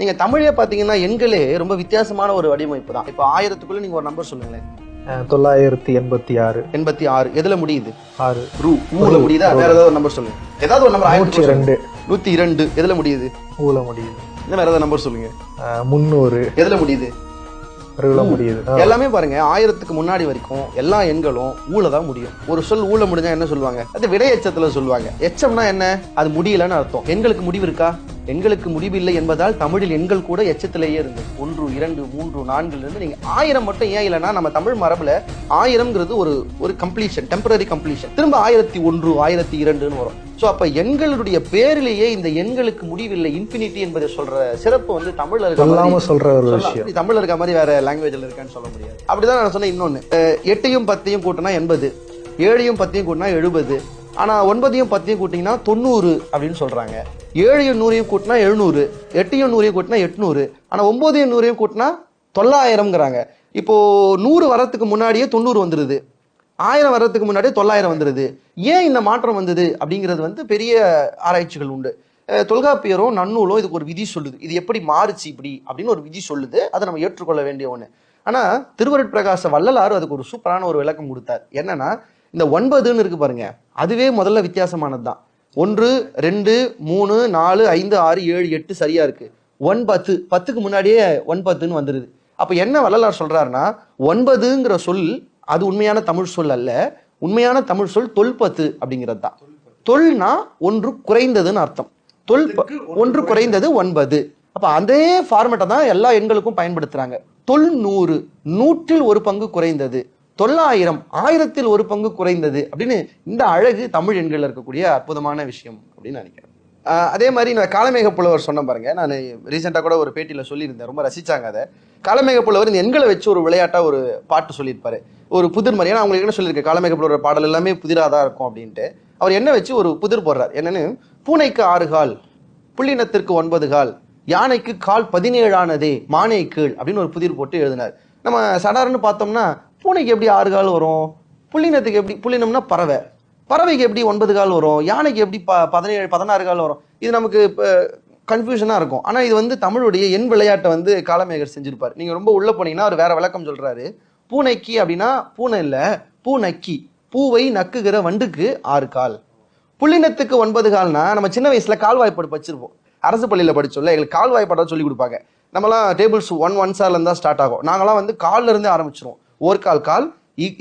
நீங்க தமிழே பாத்தீங்கன்னா எண்களே ரொம்ப வித்தியாசமான ஒரு வடிவமைப்பு தான். இப்போ 1000க்குள்ள நீங்க ஒரு நம்பர் சொல்லுங்களேன். 986. 86 எதுல முடியுது? 6. ஊல முடியுதா? வேற ஏதாவது ஒரு நம்பர் சொல்லுங்க. ஏதாவது ஒரு நம்பர். 102. 102 எதுல முடியுது? ஊல முடியுது. இன்னும் வேற ஏதாவது நம்பர் சொல்லுங்க. 300 எதுல முடியுது? முடியுது. எல்லாமே பாருங்க 1000க்கு முன்னாடி வரைக்கும் எல்லா எண்களும் ஊல தான் முடியும். ஒரு சொல் ஊல முடிஞ்சா என்ன சொல்லுவாங்க? அது விடை எச்சத்துல சொல்லுவாங்க. எச்சம்னா என்ன? அது முடியலன்னு அர்த்தம். எண்களுக்கு முடிவு இருக்கா? எண்களுக்கு முடிவு இல்லை என்பதால் தமிழில் எண்கள் கூட எச்சத்திலேயே இருந்தது. 1, 2, 3, 4 இருந்து நீங்க 1000 மட்டும் ஏன் இல்லைன்னா நம்ம தமிழ் மரபுல 1000ங்கிறது ஒரு கம்ப்ளீஷன், டெம்பரரி கம்ப்ளீஷன். திரும்ப 1001, 1002ன்னு வரும். ஸோ அப்ப எண்களுடைய பேரிலேயே இந்த எண்களுக்கு முடிவில்லை, இன்ஃபினிட்டி என்பதை சொல்ற சிறப்பு வந்து தமிழ்ல இருக்க சொல்ற ஒரு விஷயம். தமிழ்ல இருக்க மாதிரி வேற லாங்குவேஜ்ல இருக்கான்னு சொல்ல முடியாது. அப்படிதான் நான் சொன்னேன். இன்னொன்னு 8யும் 10யும் கூட்டினா 80, 7யும் 10யும் கூட்டினா 70, ஆனா 9யும் 10யும் கூட்டிங்கன்னா 90 அப்படின்னு சொல்றாங்க. 7யும் 100யும் கூட்டினா 700, 8யும் 100யும் கூட்டினா 800, ஆனா 9யும் 100யும் கூட்டினா 900ங்கிறாங்க. இப்போ 100 வரத்துக்கு முன்னாடியே 90 வந்துருது, 1000 வர்றதுக்கு முன்னாடியே 900 வந்துருது. ஏன் இந்த மாற்றம் வந்தது அப்படிங்கிறது வந்து பெரிய ஆராய்ச்சிகள் உண்டு. தொல்காப்பியரும் நன்னூலும் இதுக்கு ஒரு விதி சொல்லுது. இது எப்படி மாறுச்சு இப்படி அப்படின்னு ஒரு விதி சொல்லுது. அதை நம்ம ஏற்றுக்கொள்ள வேண்டிய ஒண்ணு. ஆனா திருவருட்பிரகாச வள்ளலார் அதுக்கு ஒரு சூப்பரான ஒரு விளக்கம் கொடுத்தார். என்னன்னா, இந்த 9ன்னு இருக்கு பாருங்க, அதுவே முதல்ல வித்தியாசமானது தான். 1, 2, 3, 4, 5, 6, 7, 8 சரியா இருக்கு. 9, 10க்கு முன்னாடியே 9ன்னு வந்துருது. அப்ப என்ன வள்ளலார் சொல்றாருன்னா, 9ங்கிற சொல் அது உண்மையான தமிழ் சொல் அல்ல. உண்மையான தமிழ் சொல் தொல்பத்து அப்படிங்கிறது தான். தொல்னா ஒன்று குறைந்ததுன்னு அர்த்தம். ஒன்று குறைந்தது 9. அப்ப அதே ஃபார்மேட்டை தான் எல்லா எண்களுக்கும் பயன்படுத்துறாங்க. 100 100ல் ஒரு பங்கு குறைந்தது, 900 1000ல் ஒரு பங்கு குறைந்தது அப்படின்னு இந்த அழகு தமிழ் எண்கள் இருக்கக்கூடிய அற்புதமான விஷயம் அப்படின்னு நினைக்கிறேன். அதே மாதிரி நான் காளமேக புலவர் சொன்ன பாருங்க, நான் ரீசெண்டாக கூட ஒரு பேட்டியில சொல்லியிருந்தேன், ரொம்ப ரசிச்சாங்க அதை. காளமேக புலவர் இந்த எண்களை வச்சு ஒரு விளையாட்டா ஒரு பாட்டு சொல்லியிருப்பாரு, ஒரு புதிர் மாதிரி. ஏன்னா அவங்களுக்கு என்ன சொல்லியிருக்கேன், காளமேக புலவர் பாடல் எல்லாமே புதிராக தான் இருக்கும் அப்படின்ட்டு. அவர் என்ன வச்சு ஒரு புதிர் போடுறார். என்னன்னு, பூனைக்கு 6 கால், புள்ளினத்திற்கு 9 கால், யானைக்கு கால் 17 ஆனதே மானை கீழ் அப்படின்னு ஒரு புதிர் போட்டு எழுதினார். நம்ம சடார்னு பார்த்தோம்னா பூனைக்கு எப்படி 6 கால் வரும், புள்ளினத்துக்கு எப்படி, புள்ளினம்னா பறவை, பறவைக்கு எப்படி 9 கால் வரும், யானைக்கு எப்படி 17 16 கால் வரும், இது நமக்கு கன்ஃபியூஷனா இருக்கும். ஆனா இது வந்து தமிழுடைய எண் விளையாட்டை வந்து காளமேகர் செஞ்சிருப்பார். நீங்க ரொம்ப உள்ள போனீங்கன்னா அவர் வேற விளக்கம் சொல்றாரு. பூனைக்கு அப்படின்னா பூனை இல்ல, பூ நக்கி, பூவை நக்குகிற வண்டுக்கு 6 கால். புள்ளினத்துக்கு 9 கால்னா நம்ம சின்ன வயசுல கால்வாய்ப்பாடு படிச்சிருப்போம். அரசு பள்ளியில படிச்சோம்ல, எங்களுக்கு கால்வாய்ப்பாட சொல்லி கொடுப்பாங்க. நம்மலாம் டேபிள்ஸ் 1 சார்ல இருந்தா ஸ்டார்ட் ஆகும். நாங்களாம் வந்து கால்ல இருந்தே ஆரம்பிச்சிருவோம். ஓர்கால் கால்,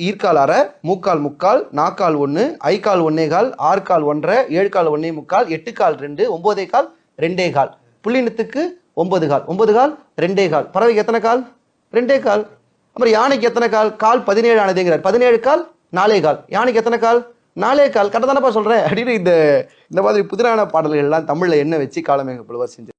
ஈர்கால் அரை, மூக்கால் முக்கால், நாக்கால் 1, ஐக்கால் 1 கால், 6 கால் 1.5, 7 கால் 1 முக்கால், 8 கால் 2, 9 கால் 2 கால். புள்ளினத்துக்கு 9 கால், 9 கால் 2 கால். பறவைக்கு எத்தனை கால்? 2 கால். அப்புறம் யானைக்கு எத்தனை கால்? கால் 17 ஆனதுங்கிறார். 17 கால் 4 கால். யானைக்கு எத்தனை கால்? 4 கால். கரெக்டாக தானப்பா சொல்றேன் அப்படின்னு இந்த மாதிரி புதிரான பாடல்கள் எல்லாம் தமிழ்ல என்ன வச்சு காளமேக புலவர் செஞ்சு